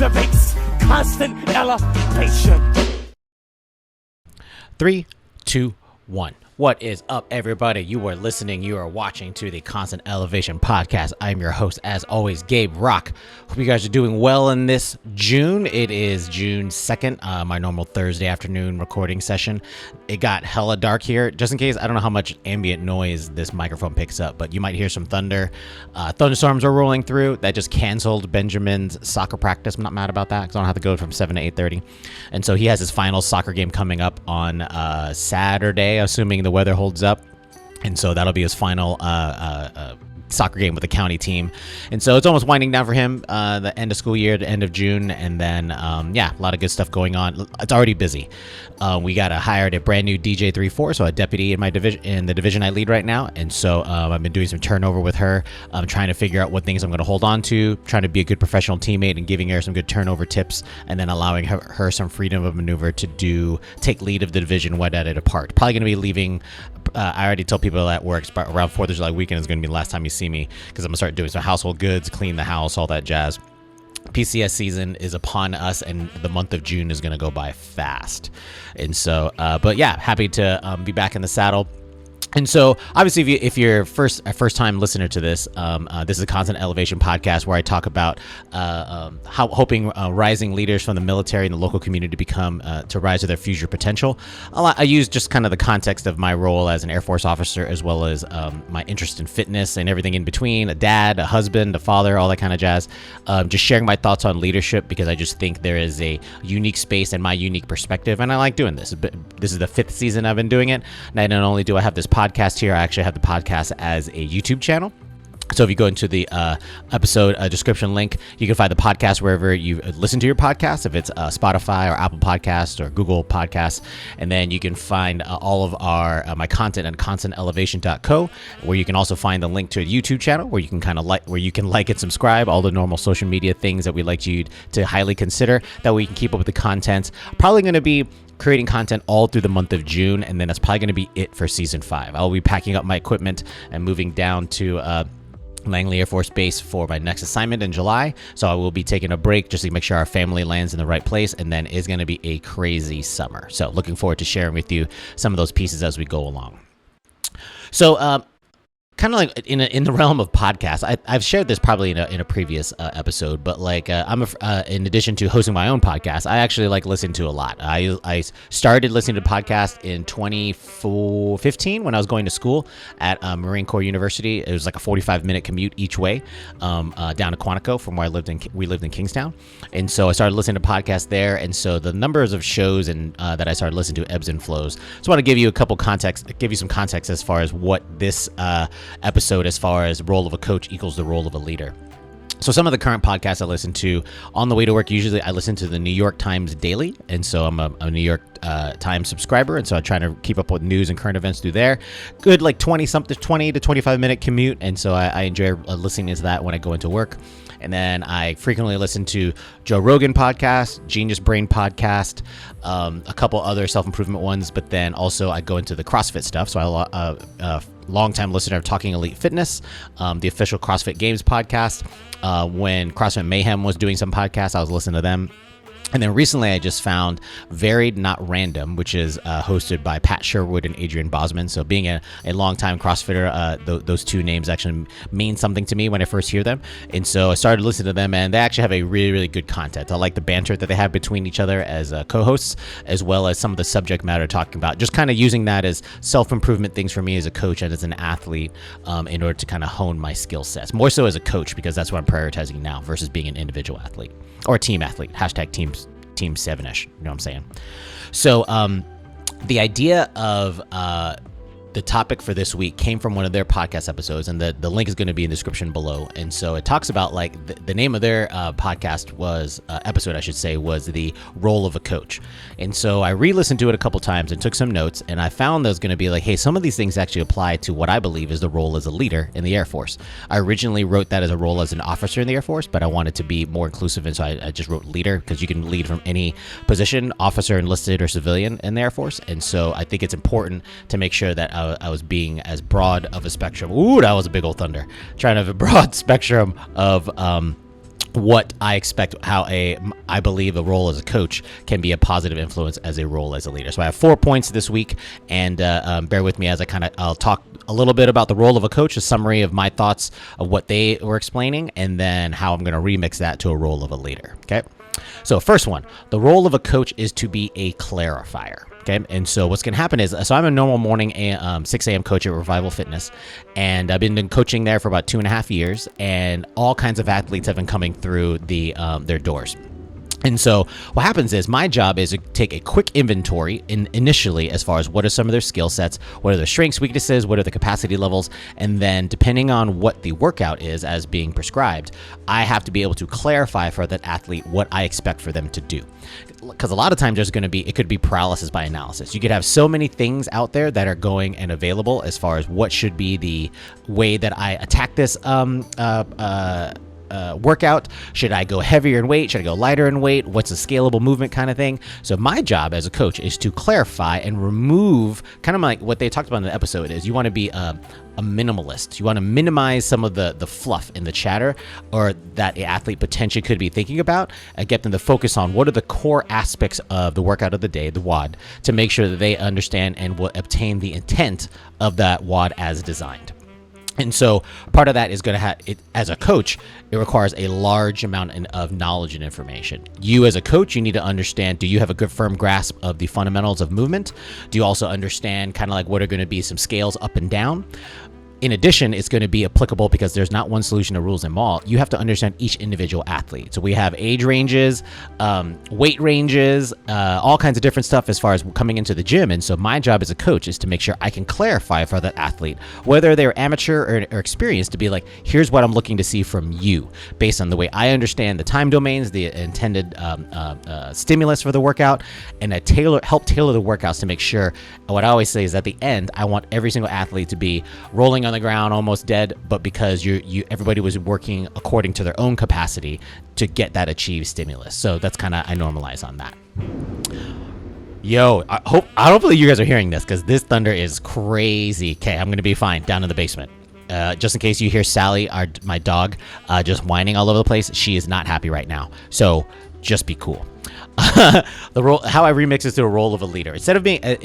debates, constant elevation. 3, 2, 1. What is up, everybody? You are listening, you are watching to the Constant Elevation Podcast. I'm your host, as always, Gabe Rock. Hope you guys are doing well in this June. It is June 2nd, my normal Thursday afternoon recording session. It got hella dark here. Just in case, I don't know how much ambient noise this microphone picks up, but you might hear some thunder. Thunderstorms are rolling through. That just canceled Benjamin's soccer practice. I'm not mad about that because I don't have to go from 7 to 8:30. And so he has his final soccer game coming up on Saturday, assuming the weather holds up, and so that'll be his final soccer game with the county team. And so it's almost winding down for him, the end of school year, the end of June, and then a lot of good stuff going on. It's already busy. We got hired a brand new DJ 3-4, so a deputy in my division, in the division I lead right now. And so I've been doing some turnover with her. I'm trying to figure out what things I'm going to hold on to, trying to be a good professional teammate and giving her some good turnover tips, and then allowing her some freedom of maneuver to take lead of the division one at a depart. Probably going to be leaving. I already told people at work around 4th of July weekend is going to be the last time you see me, because I'm going to start doing some household goods, clean the house, all that jazz. PCS season is upon us, and the month of June is going to go by fast. And so, but yeah, happy to be back in the saddle. And so, obviously, if you're a first-time listener to this, this is a Constant Elevation podcast where I talk about hoping rising leaders from the military and the local community to rise to their future potential. I use just kind of the context of my role as an Air Force officer, as well as my interest in fitness and everything in between, a dad, a husband, a father, all that kind of jazz. Just sharing my thoughts on leadership, because I just think there is a unique space and my unique perspective, and I like doing this. This is the 5th season I've been doing it. Not only do I have this podcast here, I actually have the podcast as a YouTube channel. So if you go into the episode description link, you can find the podcast wherever you listen to your podcast, if it's Spotify or Apple Podcasts or Google Podcasts. And then you can find all of my content at constantelevation.co, where you can also find the link to a YouTube channel where you can like and subscribe, all the normal social media things that we like you to highly consider. That way you can keep up with the content. Probably going to be creating content all through the month of June, and then that's probably going to be it for season 5. I'll be packing up my equipment and moving down to Langley Air Force Base for my next assignment in July. So I will be taking a break just to make sure our family lands in the right place, and then it's going to be a crazy summer. So looking forward to sharing with you some of those pieces as we go along. So kind of like in the realm of podcasts, I've shared this probably in a previous episode, but like I'm in addition to hosting my own podcast, I actually like listen to a lot. I started listening to podcasts in 2015 when I was going to school at Marine Corps University. It was like a 45-minute commute each way down to Quantico from where we lived in Kingstown, and so I started listening to podcasts there. And so the numbers of shows and that I started listening to ebbs and flows. So I want to give you some context as far as what this episode, as far as role of a coach equals the role of a leader. So some of the current podcasts I listen to on the way to work, usually I listen to the New York Times Daily. And so I'm a New York Times subscriber. And so I'm trying to keep up with news and current events through there. Good, like 20 to 25 minute commute. And so I enjoy listening to that when I go into work. And then I frequently listen to Joe Rogan podcast, Genius Brain podcast, a couple other self-improvement ones. But then also I go into the CrossFit stuff. So I longtime listener of Talking Elite Fitness, the official CrossFit Games podcast. When CrossFit Mayhem was doing some podcasts, I was listening to them. And then recently I just found Varied Not Random, which is hosted by Pat Sherwood and Adrian Bosman. So being a longtime CrossFitter, those two names actually mean something to me when I first hear them. And so I started listening to them, and they actually have a really, really good content. I like the banter that they have between each other as co-hosts, as well as some of the subject matter talking about, just kind of using that as self-improvement things for me as a coach and as an athlete in order to kind of hone my skill sets. More so as a coach, because that's what I'm prioritizing now versus being an individual athlete or a team athlete. Hashtag team 7-ish, you know what I'm saying? So the idea of the topic for this week came from one of their podcast episodes, and the link is going to be in the description below. And so it talks about, like, the name of their podcast was episode, I should say, was the role of a coach. And so I re-listened to it a couple times and took some notes, and I found that was going to be like, hey, some of these things actually apply to what I believe is the role as a leader in the Air Force. I originally wrote that as a role as an officer in the Air Force, but I wanted to be more inclusive, and so I just wrote leader, because you can lead from any position, officer, enlisted, or civilian in the Air Force. And so I think it's important to make sure that I was being as broad of a spectrum. Ooh, that was a big old thunder. Trying to have a broad spectrum of what I expect, I believe a role as a coach can be a positive influence as a role as a leader. So I have 4 points this week, and bear with me as I'll talk a little bit about the role of a coach, a summary of my thoughts of what they were explaining, and then how I'm going to remix that to a role of a leader. Okay. So first one, the role of a coach is to be a clarifier. Okay. And so what's going to happen is, so I'm a normal morning 6 a.m. coach at Revival Fitness, and I've been coaching there for about 2.5 years, and all kinds of athletes have been coming through their doors. And so what happens is my job is to take a quick inventory initially as far as what are some of their skill sets, what are their strengths, weaknesses, what are the capacity levels, and then depending on what the workout is as being prescribed, I have to be able to clarify for that athlete what I expect for them to do. Because a lot of times it could be paralysis by analysis. You could have so many things out there that are going and available as far as what should be the way that I attack this workout. Should I go heavier in weight? Should I go lighter in weight? What's a scalable movement kind of thing? So my job as a coach is to clarify and remove, kind of like what they talked about in the episode, is you want to be a minimalist. You want to minimize some of the fluff in the chatter or that the athlete potentially could be thinking about, and get them to focus on what are the core aspects of the workout of the day, the WOD, to make sure that they understand and will obtain the intent of that WOD as designed. And so part of that is going to have it as a coach. It requires a large amount of knowledge and information. You as a coach, you need to understand, do you have a good firm grasp of the fundamentals of movement? Do you also understand kind of like what are going to be some scales up and down? In addition, it's going to be applicable because there's not one solution to rules them all. You have to understand each individual athlete. So we have age ranges, weight ranges, all kinds of different stuff as far as coming into the gym. And so my job as a coach is to make sure I can clarify for that athlete, whether they're amateur or experienced, to be like, here's what I'm looking to see from you based on the way I understand the time domains, the intended stimulus for the workout, and help tailor the workouts to make sure. What I always say is at the end, I want every single athlete to be rolling on the ground almost dead, but because everybody was working according to their own capacity to get that achieved stimulus. So that's kind of, I normalize on that. Yo, hopefully you guys are hearing this, because this thunder is crazy. Okay, I'm gonna be fine down in the basement. Just in case you hear Sally, my dog, just whining all over the place. She is not happy right now, so just be cool. The role, how I remix this to a role of a leader. Instead of being a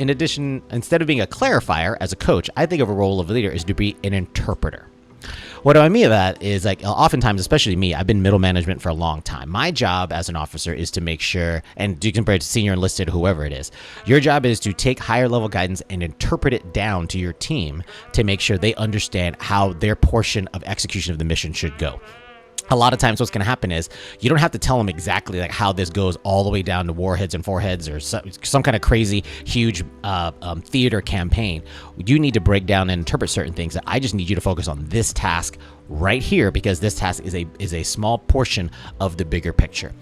clarifier as a coach, I think of a role of a leader is to be an interpreter. What do I mean by that is, like, oftentimes, especially me, I've been middle management for a long time. My job as an officer is to make sure, and you can compare it to senior enlisted, whoever it is, your job is to take higher level guidance and interpret it down to your team to make sure they understand how their portion of execution of the mission should go. A lot of times what's going to happen is you don't have to tell them exactly like how this goes all the way down to warheads and foreheads or some kind of crazy, huge theater campaign. You need to break down and interpret certain things. That I just need you to focus on this task right here, because this task is a small portion of the bigger picture.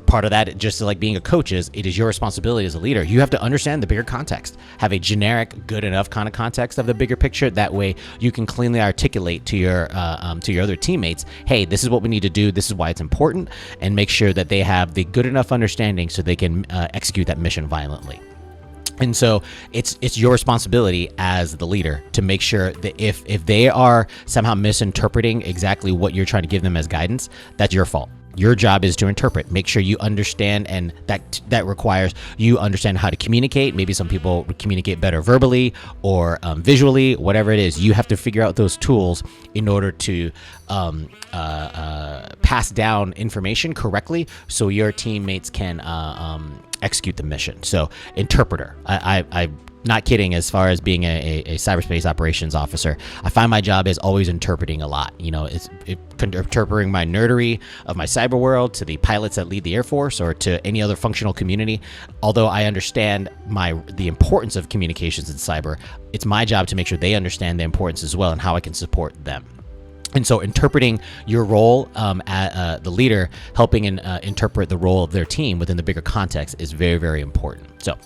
Part of that, just like being a coach, is it is your responsibility as a leader. You have to understand the bigger context, have a generic, good enough kind of context of the bigger picture. That way you can cleanly articulate to your other teammates, hey, this is what we need to do. This is why it's important, and make sure that they have the good enough understanding so they can execute that mission violently. And so it's your responsibility as the leader to make sure that if they are somehow misinterpreting exactly what you're trying to give them as guidance, that's your fault. Your job is to interpret, make sure you understand, and that requires you understand how to communicate. Maybe some people communicate better verbally or visually, whatever it is. You have to figure out those tools in order to pass down information correctly so your teammates can execute the mission. So interpreter, I'm not kidding. As far as being a cyberspace operations officer, I find my job is always interpreting a lot. You know, it's interpreting my nerdery of my cyber world to the pilots that lead the Air Force or to any other functional community. Although I understand the importance of communications in cyber, it's my job to make sure they understand the importance as well and how I can support them. And so interpreting your role as the leader, helping interpret the role of their team within the bigger context is very, very important. So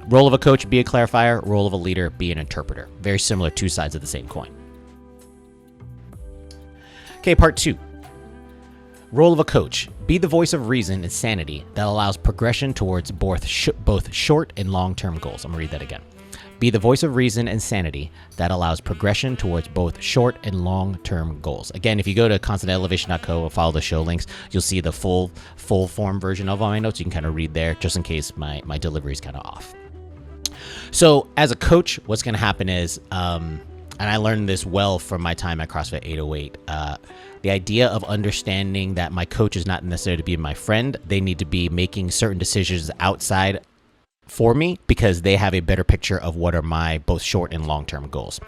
role of a coach, be a clarifier. Role of a leader, be an interpreter. Very similar, two sides of the same coin. Okay, part 2. Role of a coach, be the voice of reason and sanity that allows progression towards both short and long-term goals. I'm going to read that again. Be the voice of reason and sanity that allows progression towards both short and long-term goals. Again, if you go to constantelevation.co and follow the show links, you'll see the full form version of all my notes. You can kind of read there just in case my delivery is kind of off. So as a coach, what's going to happen is, and I learned this well from my time at CrossFit 808, the idea of understanding that my coach is not necessarily to be my friend. They need to be making certain decisions outside for me because they have a better picture of what are my both short and long-term goals.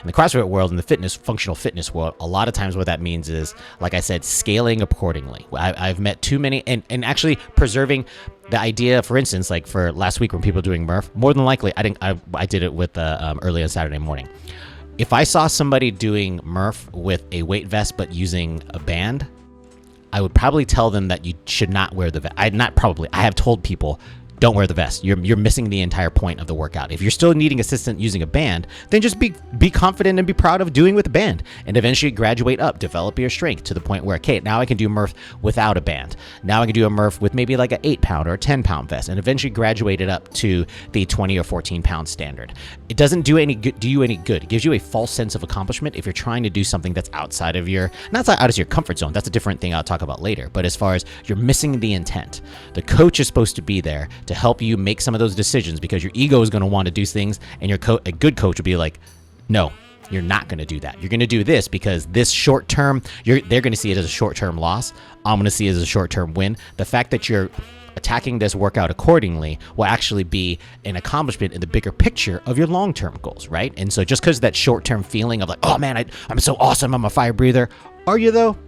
In the CrossFit world, in the functional fitness world, a lot of times what that means is, like I said, scaling accordingly. I've met too many, and actually preserving the idea, for instance, like for last week when people were doing Murph, more than likely, I did it with early on Saturday morning. If I saw somebody doing Murph with a weight vest but using a band, I would probably tell them that you should not wear the vest. I have told people, don't wear the vest. You're missing the entire point of the workout. If you're still needing assistance using a band, then just be confident and be proud of doing with a band, and eventually graduate up, develop your strength to the point where, okay, now I can do Murph without a band. Now I can do a Murph with maybe like an 8-pound or a 10-pound vest, and eventually graduate it up to the 20 or 14-pound standard. It doesn't do you any good. It gives you a false sense of accomplishment if you're trying to do something that's outside of your comfort zone. That's a different thing I'll talk about later. But as far as you're missing the intent, the coach is supposed to be there to help you make some of those decisions, because your ego is going to want to do things, and a good coach will be like, no, you're not going to do that. You're going to do this because this short term, they're going to see it as a short-term loss. I'm going to see it as a short-term win. The fact that you're attacking this workout accordingly will actually be an accomplishment in the bigger picture of your long-term goals, right? And so just because that short-term feeling of like, oh man, I'm so awesome, I'm a fire breather, are you though?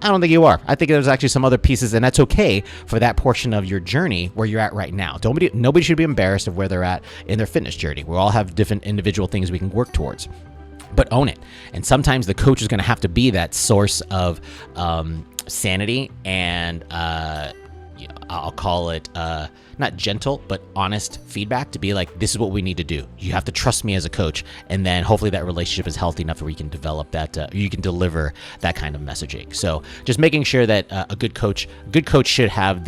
I don't think you are. I think there's actually some other pieces, and that's okay for that portion of your journey where you're at right now. Nobody should be embarrassed of where they're at in their fitness journey. We all have different individual things we can work towards, but own it. And sometimes the coach is going to have to be that source of sanity and I'll call it not gentle, but honest feedback to be like, this is what we need to do. You have to trust me as a coach. And then hopefully that relationship is healthy enough where you can develop that, you can deliver that kind of messaging. So just making sure that a good coach should have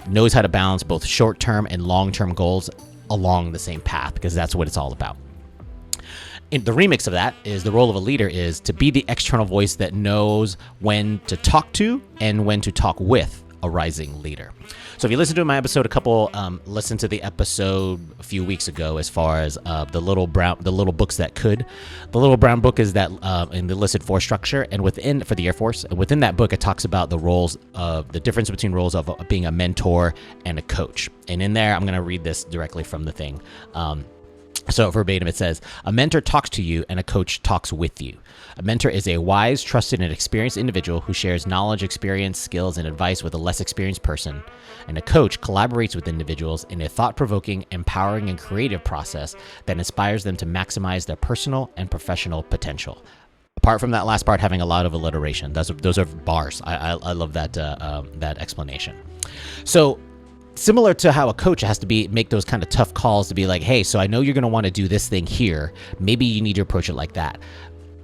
knows how to balance both short-term and long-term goals along the same path, because that's what it's all about. The remix of that is the role of a leader is to be the external voice that knows when to talk to and when to talk with a rising leader. So if you listen to my episode, listen to the episode a few weeks ago as far as the little books that could. The little brown book is that in the enlisted force structure, and for the Air Force, and within that book it talks about the difference between roles of being a mentor and a coach. And in there, I'm going to read this directly from the thing. So verbatim, it says, a mentor talks to you and a coach talks with you. A mentor is a wise, trusted, and experienced individual who shares knowledge, experience, skills, and advice with a less experienced person. And a coach collaborates with individuals in a thought-provoking, empowering, and creative process that inspires them to maximize their personal and professional potential. Apart from that last part having a lot of alliteration, those are bars. I love that explanation. So, similar to how a coach has to make those kind of tough calls to be like, hey, so I know you're going to want to do this thing here. Maybe you need to approach it like that.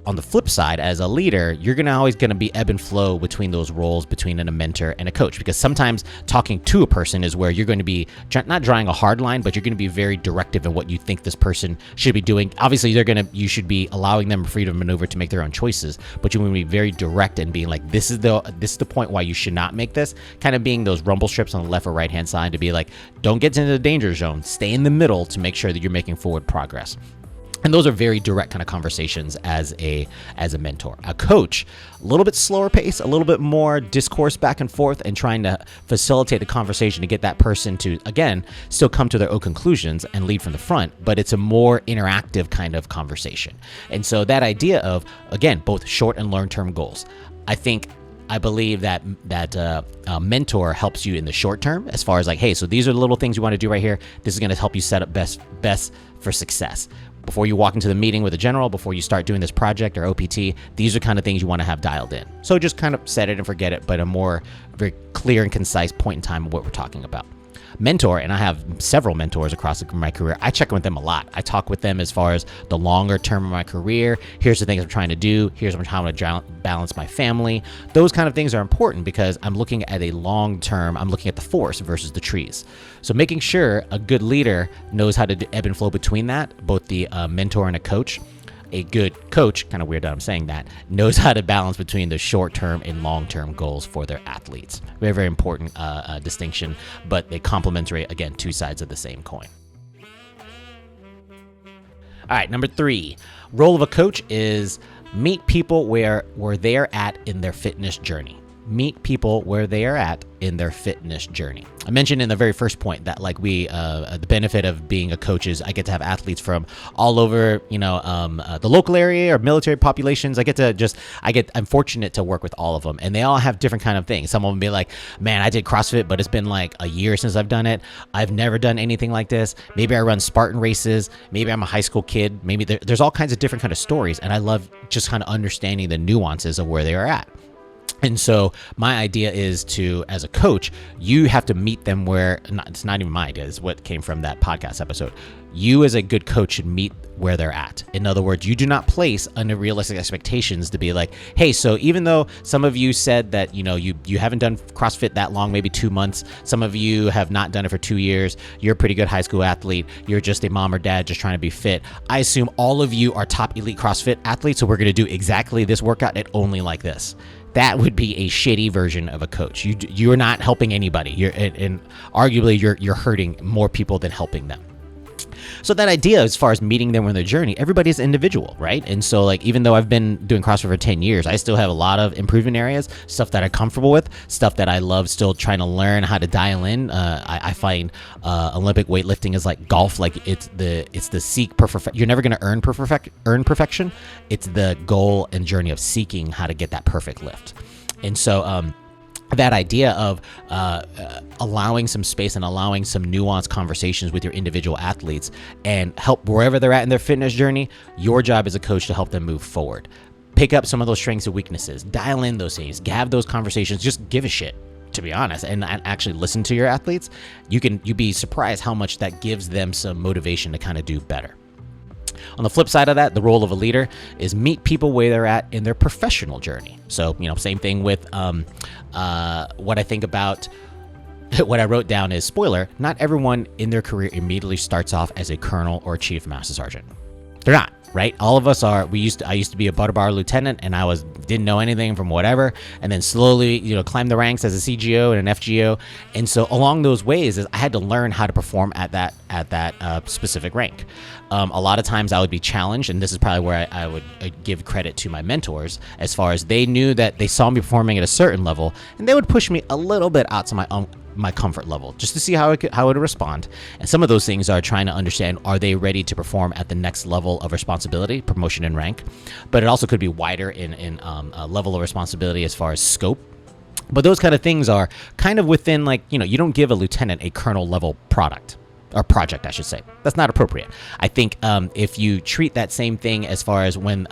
On the flip side, as a leader, you're always going to be ebb and flow between those roles, between a mentor and a coach, because sometimes talking to a person is where you're going to be not drawing a hard line, but you're going to be very directive in what you think this person should be doing. Obviously, you should be allowing them freedom of maneuver to make their own choices, but you're going to be very direct and being like, this is the point why you should not make this, kind of being those rumble strips on the left or right hand side to be like, don't get into the danger zone, stay in the middle to make sure that you're making forward progress. And those are very direct kind of conversations as a mentor. A coach, a little bit slower pace, a little bit more discourse back and forth, and trying to facilitate the conversation to get that person to, again, still come to their own conclusions and lead from the front, but it's a more interactive kind of conversation. And so that idea of, again, both short and long-term goals. I believe that a mentor helps you in the short term as far as like, hey, so these are the little things you want to do right here. This is going to help you set up best for success. Before you walk into the meeting with a general, before you start doing this project or OPT, these are kind of things you want to have dialed in. So just kind of set it and forget it, but a more very clear and concise point in time of what we're talking about. Mentor, and I have several mentors across my career. I check in with them a lot. I talk with them as far as the longer term of my career. Here's the things I'm trying to do. Here's how I'm going to balance my family. Those kind of things are important because I'm looking at a long term. I'm looking at the forest versus the trees. So making sure a good leader knows how to ebb and flow between that, both the mentor and a coach. A good coach, kind of weird that I'm saying that, knows how to balance between the short-term and long-term goals for their athletes. Very, very important distinction, but they complementary, again, two sides of the same coin. All right, number 3, role of a coach is meet people where they're at in their fitness journey. Meet people where they are at in their fitness journey. I mentioned in the very first point that the benefit of being a coach is I get to have athletes from all over, the local area or military populations. I'm fortunate to work with all of them, and they all have different kind of things. Some of them be like, man, I did CrossFit, but it's been like a year since I've done it. I've never done anything like this. Maybe I run Spartan races. Maybe I'm a high school kid. Maybe there's all kinds of different kind of stories, and I love just kind of understanding the nuances of where they are at. And so my idea is to, as a coach, you have to meet them where, it's not even my idea, it's what came from that podcast episode. You as a good coach should meet where they're at. In other words, you do not place unrealistic expectations to be like, hey, so even though some of you said that, you haven't done CrossFit that long, maybe 2 months, some of you have not done it for 2 years, you're a pretty good high school athlete, you're just a mom or dad just trying to be fit. I assume all of you are top elite CrossFit athletes, so we're going to do exactly this workout and only like this. That would be a shitty version of a coach. You're not helping anybody. And arguably you're hurting more people than helping them. So that idea, as far as meeting them on their journey, everybody's individual, right? And so even though I've been doing CrossFit for 10 years, I still have a lot of improvement areas, stuff that I'm comfortable with, stuff that I love still trying to learn how to dial in. I find Olympic weightlifting is like golf. Like it's the seek perfection. You're never going to earn perfection. It's the goal and journey of seeking how to get that perfect lift. And so, that idea of allowing some space and allowing some nuanced conversations with your individual athletes and help wherever they're at in their fitness journey, your job as a coach to help them move forward. Pick up some of those strengths and weaknesses, dial in those things, have those conversations, just give a shit, to be honest, and actually listen to your athletes. You'd be surprised how much that gives them some motivation to kind of do better. On the flip side of that, the role of a leader is meet people where they're at in their professional journey. So, same thing with what I think about what I wrote down is, spoiler, not everyone in their career immediately starts off as a colonel or chief master sergeant. They're not, right? All of us are. I used to be a butter bar lieutenant, and I didn't know anything from whatever, and then slowly, climbed the ranks as a CGO and an FGO. And so along those ways, I had to learn how to perform at that specific rank. A lot of times I would be challenged, and this is probably where I would give credit to my mentors, as far as they knew that they saw me performing at a certain level, and they would push me a little bit out to my comfort level just to see how it would respond. And some of those things are trying to understand, are they ready to perform at the next level of responsibility, promotion and rank? But it also could be wider in level of responsibility as far as scope. But those kind of things are kind of within, you don't give a lieutenant a colonel level product. Or project, I should say. That's not appropriate. I think if you treat that same thing as far as when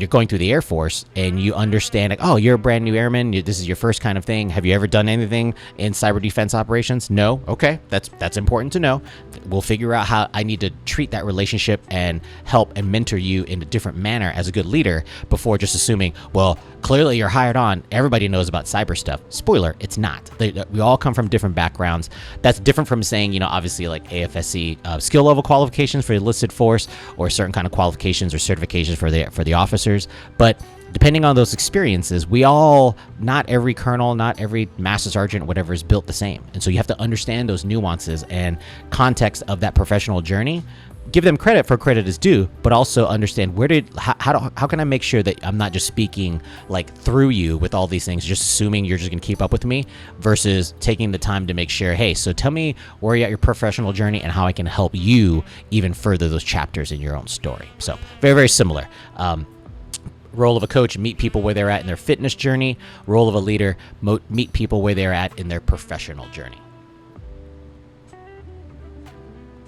you're going through the Air Force and you understand, you're a brand new airman, this is your first kind of thing. Have you ever done anything in cyber defense operations? No? Okay, that's important to know. We'll figure out how I need to treat that relationship and help and mentor you in a different manner as a good leader before just assuming, well, clearly you're hired on, everybody knows about cyber stuff. Spoiler, it's not. We all come from different backgrounds. That's different from saying, obviously like AFSC skill level qualifications for the enlisted force, or certain kind of qualifications or certifications for the officers. But depending on those experiences, not every colonel, not every master sergeant, whatever, is built the same. And so you have to understand those nuances and context of that professional journey. Give them credit for credit is due, but also understand how can I make sure that I'm not just speaking through you with all these things, just assuming you're just going to keep up with me, versus taking the time to make sure, hey, so tell me where you're at your professional journey and how I can help you even further those chapters in your own story. So very, very similar. Role of a coach, meet people where they're at in their fitness journey. Role of a leader, meet people where they're at in their professional journey.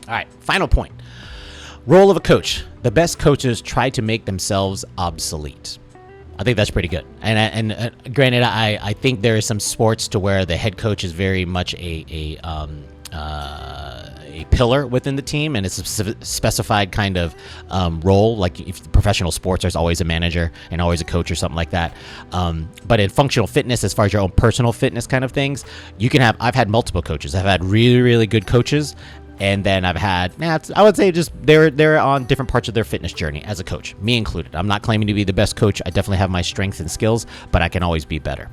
All right, final point. Role of a coach. The best coaches try to make themselves obsolete. I think that's pretty good. And granted, I think there are some sports to where the head coach is very much a pillar within the team, and it's a specified kind of role. Like if professional sports, there's always a manager and always a coach or something like that. But in functional fitness, as far as your own personal fitness kind of things, you can have. I've had multiple coaches. I've had really, really good coaches. And then I've had, I would say just they're on different parts of their fitness journey as a coach, me included. I'm not claiming to be the best coach. I definitely have my strengths and skills, but I can always be better.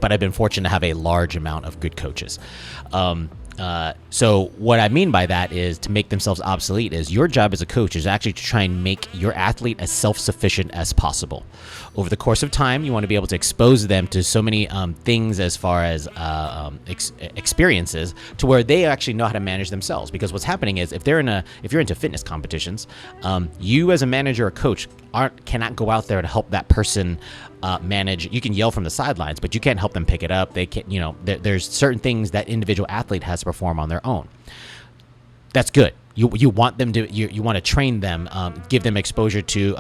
But I've been fortunate to have a large amount of good coaches. So what I mean by that is to make themselves obsolete is your job as a coach is actually to try and make your athlete as self-sufficient as possible. Over the course of time, you want to be able to expose them to so many things as far as experiences to where they actually know how to manage themselves. Because what's happening is if you're into fitness competitions, you as a manager or coach cannot go out there to help that person manage. You can yell from the sidelines, but you can't help them pick it up. They can't, there's certain things that individual athlete has to perform on their own. That's good. You want them to, you want to train them, give them exposure to,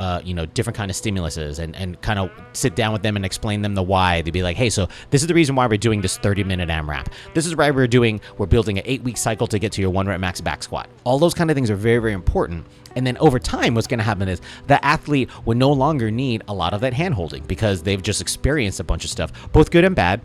different kind of stimuluses and kind of sit down with them and explain them the why. They'd be like, hey, so this is the reason why we're doing this 30-minute AMRAP. This is why we're building an 8-week cycle to get to your 1 rep max back squat. All those kind of things are very, very important. And then over time, what's going to happen is the athlete will no longer need a lot of that hand holding because they've just experienced a bunch of stuff, both good and bad.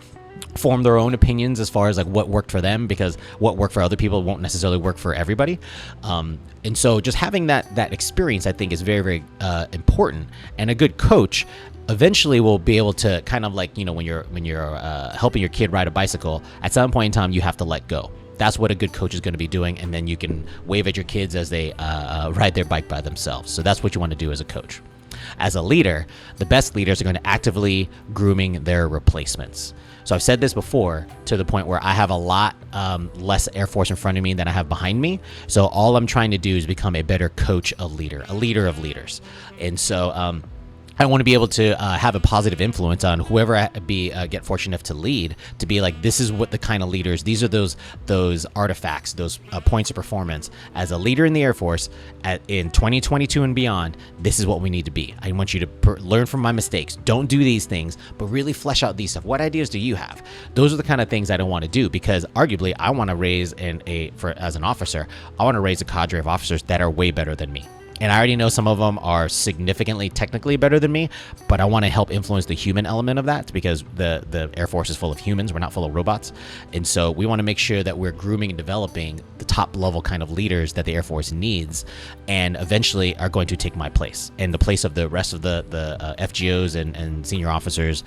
Form their own opinions as far as like what worked for them, because what worked for other people won't necessarily work for everybody. And so just having that experience, I think, is very, very important. And a good coach eventually will be able to kind of like, when you're helping your kid ride a bicycle, at some point in time, you have to let go. That's what a good coach is going to be doing. And then you can wave at your kids as they ride their bike by themselves. So that's what you want to do as a coach. As a leader, the best leaders are going to actively grooming their replacements. So I've said this before to the point where I have a lot less Air Force in front of me than I have behind me. So all I'm trying to do is become a better coach, a leader of leaders. And so I want to be able to have a positive influence on whoever I get fortunate enough to lead, to be like, this is what the kind of leaders, these are those artifacts, those points of performance. As a leader in the Air Force in 2022 and beyond, this is what we need to be. I want you to learn from my mistakes. Don't do these things, but really flesh out these stuff. What ideas do you have? Those are the kind of things I don't want to do, because arguably I want to raise as an officer, I want to raise a cadre of officers that are way better than me. And I already know some of them are significantly technically better than me, but I want to help influence the human element of that, because the Air Force is full of humans. We're not full of robots. And so we want to make sure that we're grooming and developing the top level kind of leaders that the Air Force needs, and eventually are going to take my place and the place of the rest of the FGOs and senior officers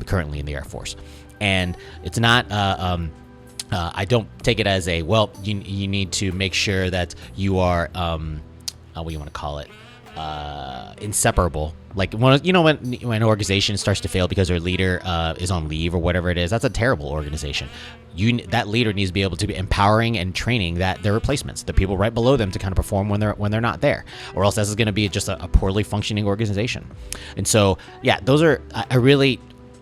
currently in the Air Force. And it's not... I don't take it as a, well, you need to make sure that you are... what do you want to call it? Inseparable. Like when an organization starts to fail because their leader is on leave or whatever it is, that's a terrible organization. That leader needs to be able to be empowering and training their replacements, the people right below them, to kind of perform when they're not there, or else this is going to be just a poorly functioning organization. And so, yeah, those are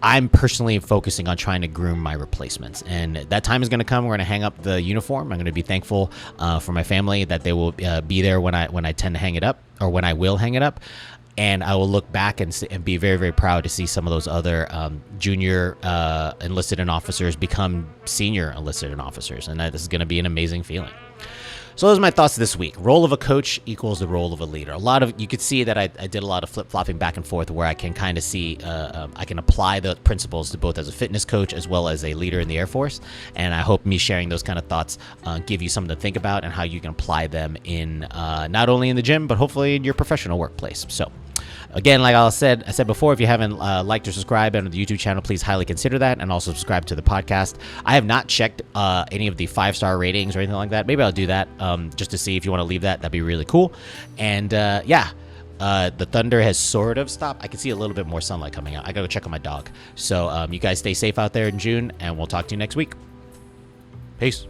I'm personally focusing on trying to groom my replacements, and that time is going to come. We're going to hang up the uniform. I'm going to be thankful for my family that they will be there when I tend to hang it up, or when I will hang it up, and I will look back and be very, very proud to see some of those other junior enlisted and officers become senior enlisted and officers, and this is going to be an amazing feeling. So those are my thoughts this week. Role of a coach equals the role of a leader. You could see that I did a lot of flip-flopping back and forth, where I can kind of see, I can apply the principles to both as a fitness coach as well as a leader in the Air Force. And I hope me sharing those kind of thoughts give you something to think about, and how you can apply them in not only in the gym, but hopefully in your professional workplace. So again, like I said before, if you haven't liked or subscribed on the YouTube channel, please highly consider that, and also subscribe to the podcast. I have not checked any of the 5-star ratings or anything like that. Maybe I'll do that just to see. If you want to leave that'd be really cool. And the thunder has sort of stopped. I can see a little bit more sunlight coming out. I gotta go check on my dog. So you guys stay safe out there in June, and we'll talk to you next week. Peace.